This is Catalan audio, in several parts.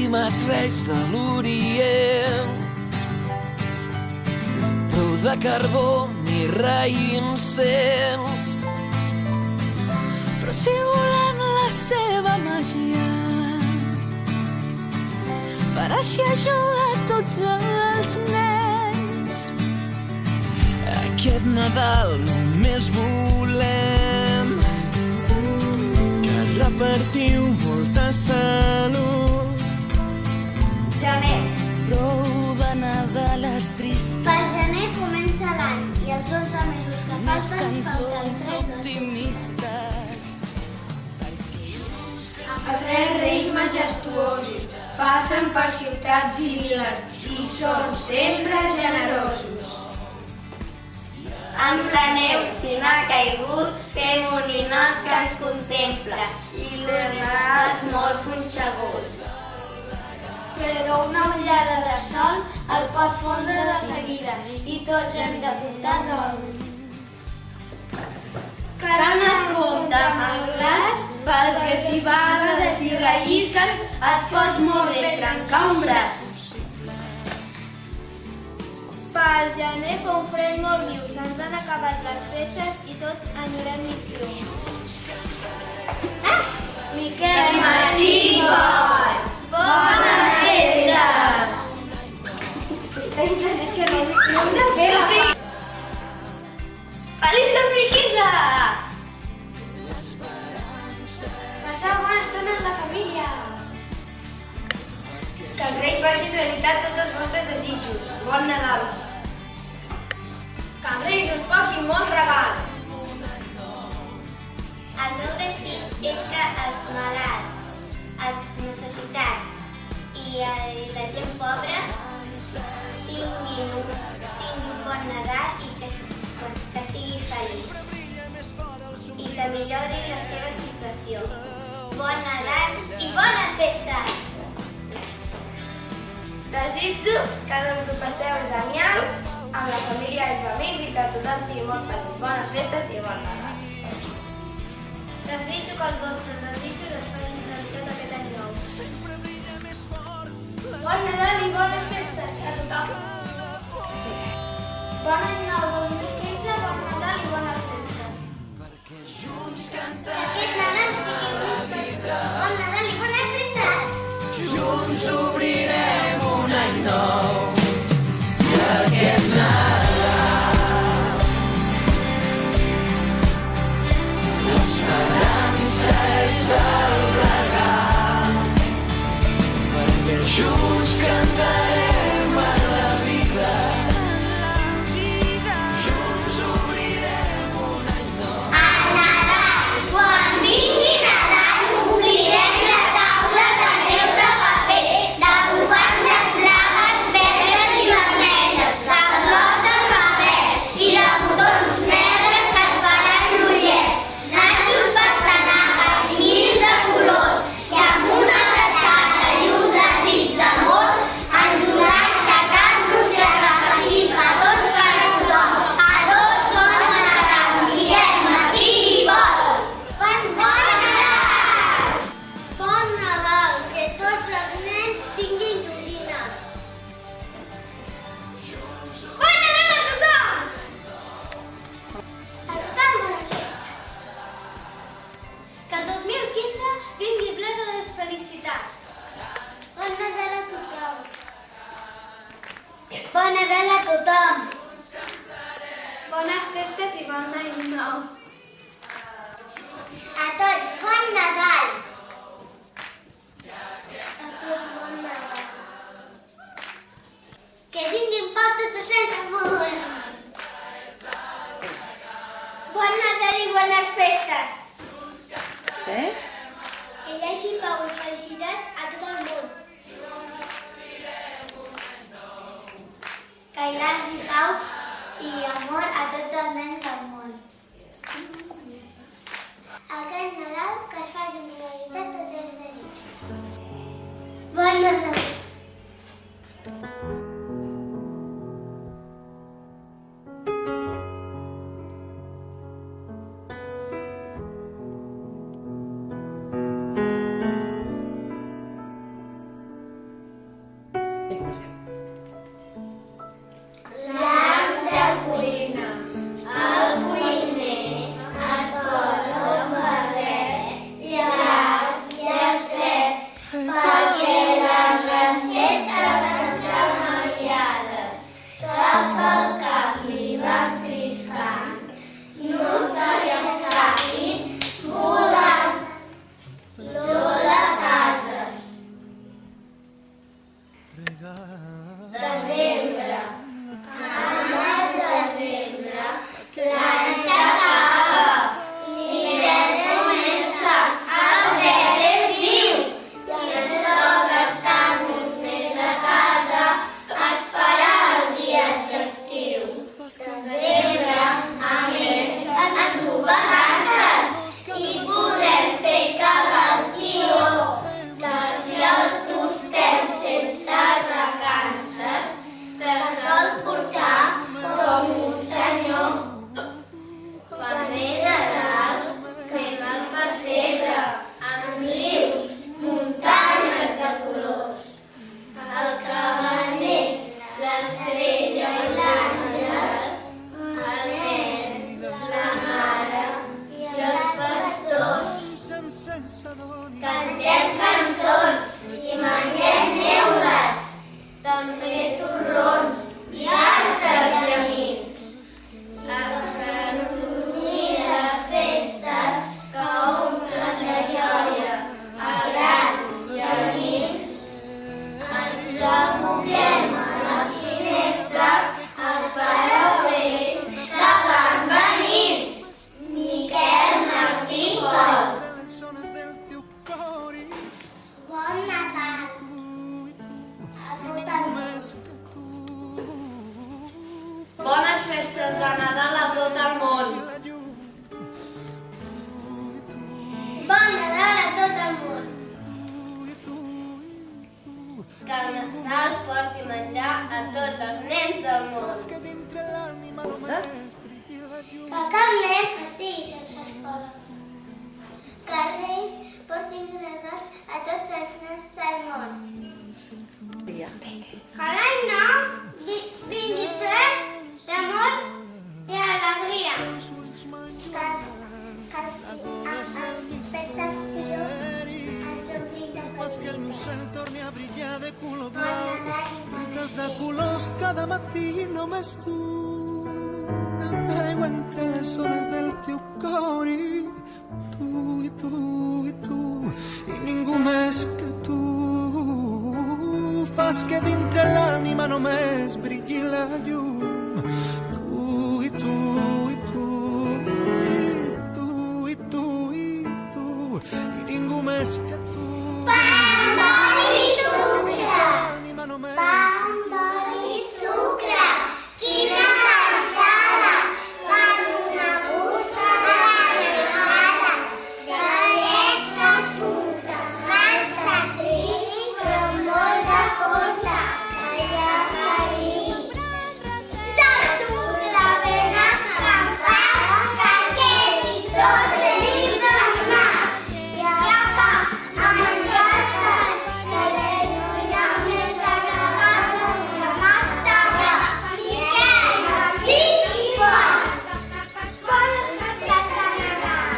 estimats reis de l'Orient. Prou de carbó, mirra i incens. Però si volem la seva màgia, per així ajudar tots els nens. Aquest Nadal només volem que repartiu molta salut. Gener. Prou de Nadales tristes. Pel gener comença l'any i els 11 mesos que Més falten cançons optimistes. Els reis majestuosos passen per ciutats i viles i són sempre generosos. En ple neu, si n'ha caigut, fem un ninot que ens contempla i l'ornàs molt punxegut. Però una ullada de sol el pot fondre de seguida i tots hem de portar dol. Que no et compte amb el glaç, perquè si bades i rellisses et pots molt bé trencar un braç. Pel gener fa un fred molt viu, se'ns han acabat les festes i tots enyorem l'estiu. Miquel Martí Coll, bones festes! És que no hem de fer la... Feliç 2015! Passar bona estona amb la família. Que els reis facin realitat tots els vostres desitjos. Bon Nadal! Que els reis us portin molts regals. El meu desig és que els malalts, els necessitats i la gent pobra tinguin un bon Nadal i que sigui feliç i que millori la seva situació. Bon Nadal i bones festes! Desitjo que us ho passeu genial amb la família i els amics i que tothom sigui molt feliç. Bones festes i bon Nadal. Desitjo que els vostres desitjos es facin realitat aquest any nou. Bon Nadal i bones festes a tothom. Bon any nou 2015, bon Nadal i bones festes. Aquest Nadal sigui just per tothom. Bon Nadal i bones festes! Junts obrirem un any nou i aquest Nadal l'esperança és el regal, perquè junts cantarem a la vida. Junts obrirem un any nou. A Nadal, quan vingui Nadal, omplirem la taula de neu de paper, de bufances blaves, verdes i vermelles, de flors del barret i de botons negres que et faran l'ullet. Nassos pastanagues i mils de colors i amb una abraçada i un desig d'amor ens donarà aixecar-nos i a repetir petons per a tothom. A tots bon Nadal, Miquel Martí i Pol. Bon Nadal! Bon Nadal, que tots els nens tinguin joguines. Bon Nadal a tothom! A tothom bones festes. Que el 2015 vingui ple de felicitat. Bon Nadal a tothom. Bon Nadal a tothom. Bones festes i bon any nou. A tots, bon Nadal. A tots, bon Nadal. Que tinguin pau tots els nens del món. Bon Nadal i bones festes. Que hi hagi pau i felicitat a tot el món. Que hi hagi pau i amor a tots els nens del món. Aquest Nadal que es facin realitat tots els desitjos. Bon Nadal! Cantem cançons i mengem neules, també torrons i altres llamins. Per unir les festes que omplen de joia a grans i amics, ens aboquem a les finestres, espereu ells que van venint. Miquel Martí Pol. Bon Nadal a tot el món. Bones festes de Nadal a tot el món. Bon Nadal a tot el món. Que el Nadal porti menjar a tots els nens del món. Que cap nen estigui sense escola. Que els Reis portin regals a tots els nens del món. Que l'any nou vingui ple d'amor i alegria. Que amb festes tio ens omplim de felicitat. Torni a brillar de color blau, pintes de colors cada matí, només tu. Navego entre les ones del teu cor i tu, i ningú més que tu. Fas que dintre l'ànima només brilli la llum. Tu i tu, i tu, i tu, i tu, i tu, i ningú més que tu. Pam, oli i sucre! Pam, oli i sucre! Quina cansada! Per donar gust a la nevada. Galets que surten massa trill, però molt de forta, que hi ha perill. Sucre ben escampat, que quedi tot inflamat. I apa, amb els gossos, que l'eix no hi ha més agradable que mastegar. Miquel Martí i Pol. Bones festes de Nadal.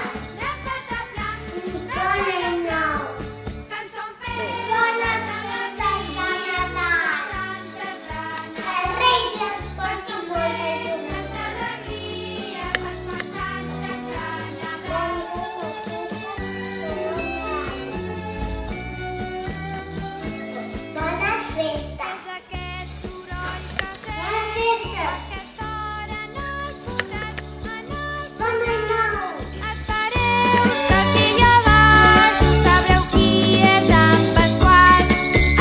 Bon any nou. Bones festes de Nadal. Que els Reis ens portin molta Bones festes. Bones festes. Bon any nou. Espereu que sigui abans, sabreu qui és en Pasqual.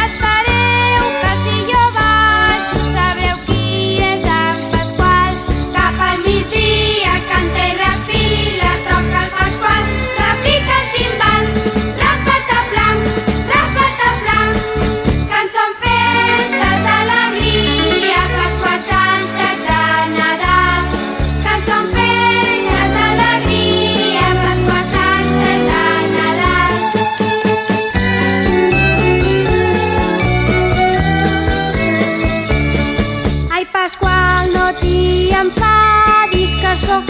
Espereu que sigui abans, sabreu qui és en Pasqual. Cap al migdia canta i refila, toca el Pasqual, repica el timbal, rapataplam, rapataplam. Que en són festes d'alegria, Pasqua Santa de Nadal. Que en són festes d'alegria, Pasqua Santa de Nadal. Ai, Pasqual, no t'hi enfadis, que sóc